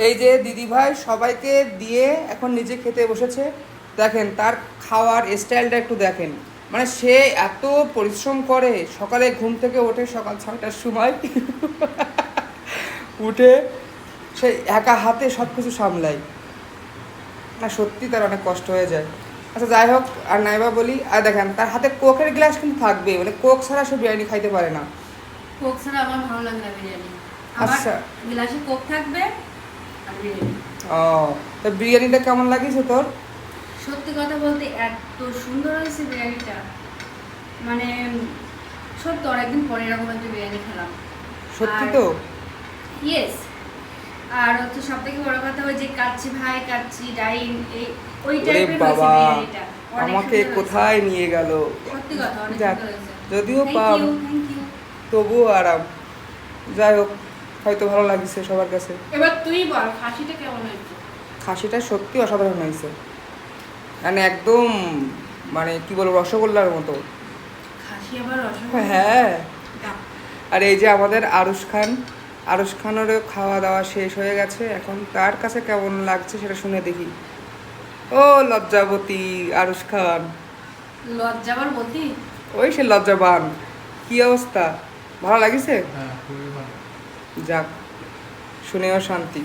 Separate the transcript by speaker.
Speaker 1: এই যে দিদিভাই সবাইকে দিয়ে এখন নিজে খেতে বসেছে। দেখেন তার খাওয়ার স্টাইলটা একটু দেখেন, মানে সে এত পরিশ্রম করে, সকালে ঘুম থেকে ওঠে সকাল 6টার সময় উঠে সে একা হাতে সব কিছু সামলায়। না সত্যি তার অনেক কষ্ট হয়ে যায়। আচ্ছা যাই হোক, আর নাইবা বলি, আর দেখেন তার হাতে কোকের গ্লাস কিন্তু থাকবে, মানে কোক ছাড়া সে বিরিয়ানি খাইতে পারে না।
Speaker 2: কোক ছাড়া আমার ভালো লাগে না বিরিয়ানি। আমার
Speaker 1: আচ্ছা,
Speaker 2: গ্লাসে কোক থাকবে আর বিরিয়ানি।
Speaker 1: ও, তো বিরিয়ানিটা কেমন লাগিছে তোর?
Speaker 2: সত্যি কথা বলতে এত সুন্দর হয়েছে বিরিয়ানিটা, মানে সত্যি অনেকদিন পরে এরকম একটা বিরিয়ানি খেলাম।
Speaker 1: সত্যি তো?
Speaker 2: ইয়েস। আর হচ্ছে সব থেকে বড় কথা, ওই যে কাচ্চি ভাই কাচ্চি ডাইন, এই ওই
Speaker 1: ওরে
Speaker 2: টাইপের হয়েছে
Speaker 1: বাবা,
Speaker 2: বিরিয়ানিটা। অনেক
Speaker 1: আমাকে
Speaker 2: সুন্দর হয়েছে।
Speaker 1: কোথায় নিয়ে গেল!
Speaker 2: সত্যি কথা অনেক
Speaker 1: যাক,
Speaker 2: সুন্দর হয়েছে।
Speaker 1: যদিও
Speaker 2: থ্যাংক
Speaker 1: পাম,
Speaker 2: ইউ, থ্যাংক ইউ।
Speaker 1: তবুও আরাম। যাই হোক, হয়তো ভালো লাগছে সবার কাছে।
Speaker 2: এবার তুই বল খাসিটা কেমন হয়েছে?
Speaker 1: খাসিটা সত্যি অসাধারণ হয়েছে, মানে একদম, মানে কি বলবো, রসগোল্লার মতো।
Speaker 2: খাসি আবার রসগোল্লা?
Speaker 1: হ্যাঁ।
Speaker 2: বাহ।
Speaker 1: আর এই যে আমাদের আরুষ খানেরও খাওয়া দাওয়া শেষ হয়ে গেছে, এখন তার কাছে কেমন লাগছে সেটা শুনে দেখি। ও লজ্জাবতী আরুষ খান,
Speaker 2: লজ্জাবার মতি।
Speaker 1: ওই সে লজ্জাবান। কি অবস্থা, ভালো লাগিছে?
Speaker 3: হ্যাঁ, খুবই ভালো।
Speaker 1: যাক, শুনেও শান্তি।